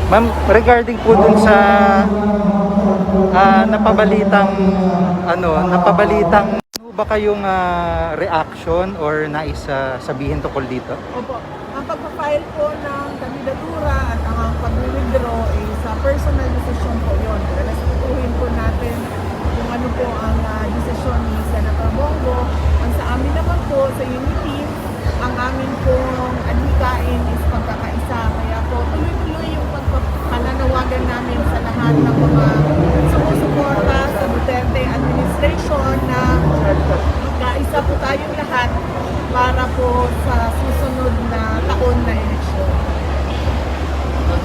Ma'am, regarding po dun sa napabalitang ano ba kayong reaction or nais sabihin tungkol dito? Opo. Ang pagpa-file po ng kandidatura at ang pagwi-withdraw is personal decision po yun. Respetuhin po natin kung ano po ang desisyon ni Senator Bong Go. Ang sa amin naman po, sa unity, ang amin pong adhikain is pagkakaisa. Kaya po, tuloy-tuloy yung pagpapananawagan namin sa lahat ng mga sumusuporta sa Duterte administration na magkaisa po tayong lahat para po sa susunod na taon na eleksyon.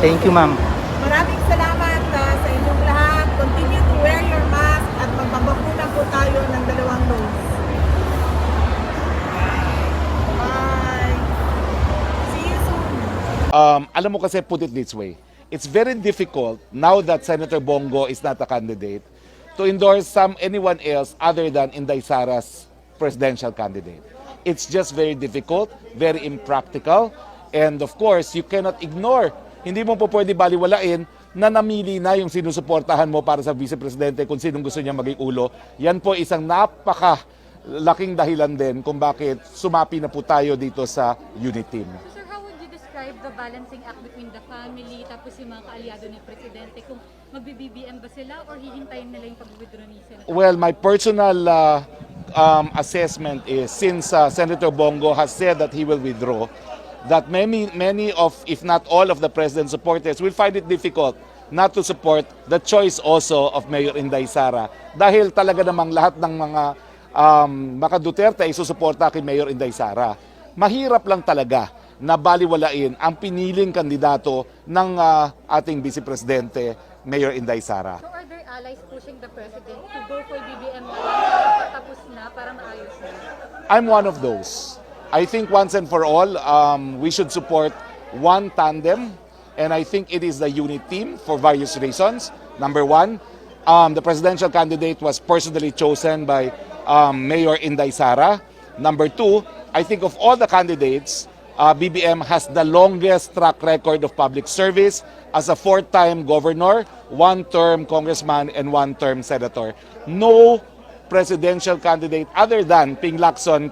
Thank you, ma'am. Maraming salamat sa inyong lahat. Continue to wear your mask at magpabakuna po tayo ng 2 dose. Bye! See you soon! Alam mo kasi, put it this way, it's very difficult now that Senator Bong Go is not a candidate to endorse anyone else other than Inday Sara's presidential candidate. It's just very difficult, very impractical, and of course, you cannot ignore. Hindi mo po pwede baliwalain na namili na yung sinusuportahan mo para sa vice-presidente kung sinong gusto niya maging ulo. Yan po isang napaka-laking dahilan din kung bakit sumapi na po tayo dito sa unit team. Sir, how would you describe the balancing act between the family tapos yung mga kaalyado ni Presidente? Kung magbi-BBM ba sila or hihintayin nila yung pag-withdraw ni Senator? Well, my personal assessment is since Senator Bong Go has said that he will withdraw, that many of, if not all of the President's supporters will find it difficult not to support the choice also of Mayor Inday Sara. Dahil talaga namang lahat ng mga Duterte ay susuporta kay Mayor Inday Sara. Mahirap lang talaga na baliwalain ang piniling kandidato ng ating Vice Presidente, Mayor Inday Sara. So are there allies pushing the President to go for BBM na tapos na para maayos na? I'm one of those. I think once and for all, we should support one tandem, and I think it is the unit team for various reasons. Number one, the presidential candidate was personally chosen by Mayor Inday Sara. Number two, I think of all the candidates, BBM has the longest track record of public service as a 4-time governor, 1-term congressman, and 1-term senator. No presidential candidate other than Ping Lacson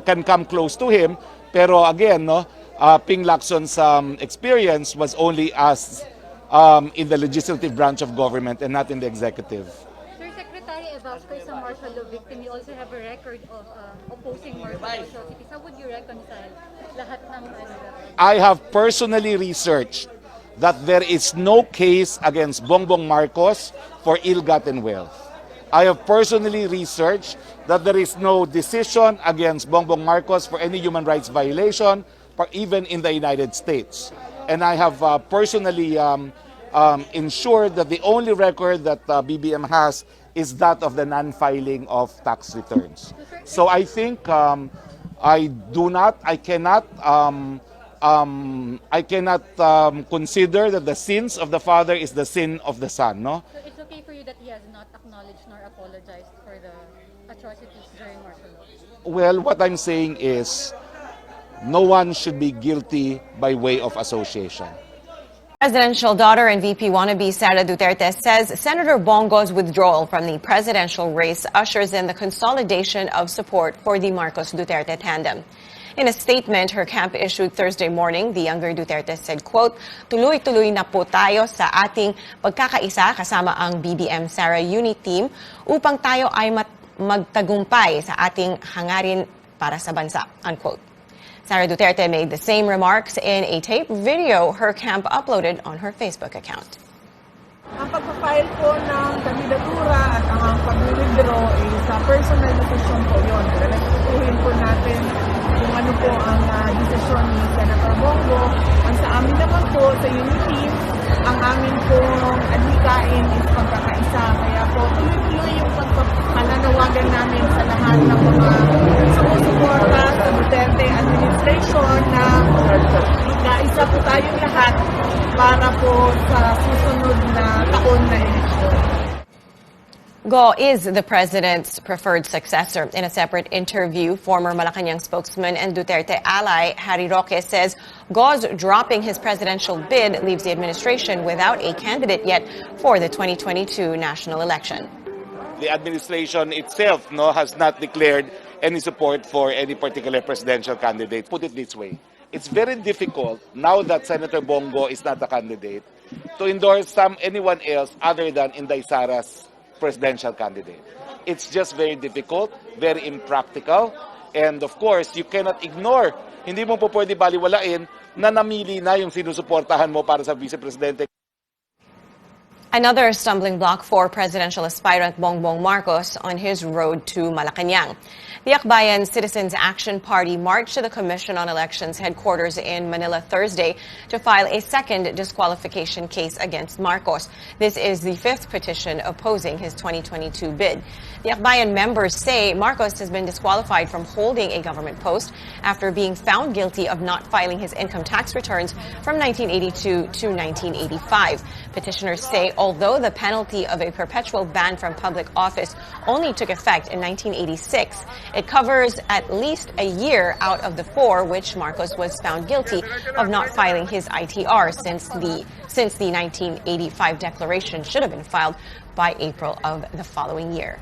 can come close to him, pero again, Ping Lacson's experience was only as in the legislative branch of government and not in the executive. Sir, Secretary Evals, is a martial law victim. You also have a record of opposing martial atrocities. How would you reconcile lahat ng I have personally researched that there is no case against Bongbong Marcos for ill-gotten wealth. I have personally researched that there is no decision against Bongbong Marcos for any human rights violation, even in the United States. And I have personally ensured that the only record that BBM has is that of the non-filing of tax returns. So I think I cannot consider that the sins of the father is the sin of the son, no? So it's okay for you that he has not acknowledged nor apologized for the atrocities during martial law? Well, what I'm saying is no one should be guilty by way of association. Presidential daughter and VP wannabe Sara Duterte says Senator Bongo's withdrawal from the presidential race ushers in the consolidation of support for the Marcos-Duterte tandem. In a statement her camp issued Thursday morning, the younger Duterte said, quote, "Tuloy-tuloy na po tayo sa ating pagkakaisa kasama ang BBM Sara Unit Team upang tayo ay magtagumpay sa ating hangarin para sa bansa," unquote. Sara Duterte made the same remarks in a tape video her camp uploaded on her Facebook account. Ang pagpa-file po ng kandidatura at ang pag-withdraw is personal decision po yun. Respetuhin po natin kung ano po ang desisyon ni Senator Bong Go. Ang sa amin naman po, sa unity, ang amin pong adhikain is pagkakaisa. Kaya po, tuloy-tuloy yung pagpapananawagan namin sa lahat ng mga sumusuporta sa Duterte administration na magkaisa po tayong lahat para po sa susunod na taon na eleksyon. Go is the president's preferred successor. In a separate interview, former Malacanang spokesman and Duterte ally Harry Roque says Go's dropping his presidential bid leaves the administration without a candidate yet for the 2022 national election. The administration itself has not declared any support for any particular presidential candidate. Put it this way, it's very difficult now that Senator Bong Go is not a candidate to endorse anyone else other than Inday Sara's presidential candidate. It's just very difficult, very impractical, and of course, you cannot ignore, hindi mo po pwede baliwalain na namili na yung sinusuportahan mo para sa vice-presidente. Another stumbling block for presidential aspirant Bongbong Marcos on his road to Malacanang. The Akbayan Citizens Action Party marched to the Commission on Elections headquarters in Manila Thursday to file a second disqualification case against Marcos. This is the fifth petition opposing his 2022 bid. The Akbayan members say Marcos has been disqualified from holding a government post after being found guilty of not filing his income tax returns from 1982 to 1985. Petitioners say although the penalty of a perpetual ban from public office only took effect in 1986, it covers at least a year out of the 4 which Marcos was found guilty of not filing his ITR since the 1985 declaration should have been filed by April of the following year.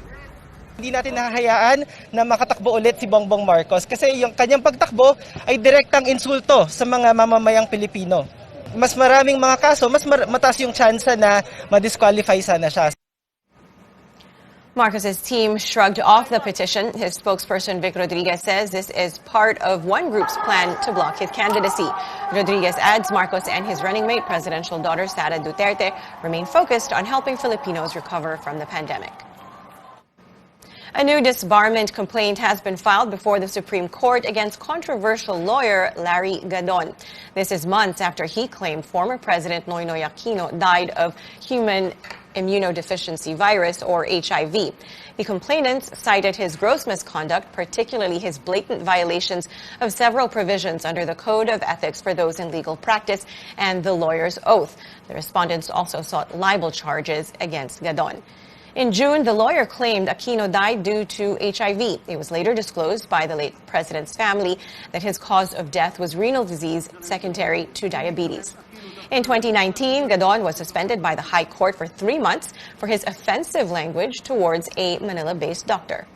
Hindi natin nahahayaan na makatakbo ulit si Bongbong Marcos kasi yung kanyang pagtakbo ay direktang insulto sa mga mamamayang Pilipino. Mas maraming mga kaso, mas mataas yung tsansa na ma-disqualify sana siya. Marcos's team shrugged off the petition. His spokesperson Vic Rodriguez says this is part of one group's plan to block his candidacy. Rodriguez adds Marcos and his running mate, presidential daughter Sara Duterte, remain focused on helping Filipinos recover from the pandemic. A new disbarment complaint has been filed before the Supreme Court against controversial lawyer Larry Gadon. This is months after he claimed former President Noynoy Aquino died of human immunodeficiency virus, or HIV. The complainants cited his gross misconduct, particularly his blatant violations of several provisions under the Code of Ethics for those in legal practice and the lawyer's oath. The respondents also sought libel charges against Gadon. In June, the lawyer claimed Aquino died due to HIV. It was later disclosed by the late president's family that his cause of death was renal disease secondary to diabetes. In 2019, Gadon was suspended by the High Court for 3 months for his offensive language towards a Manila-based doctor.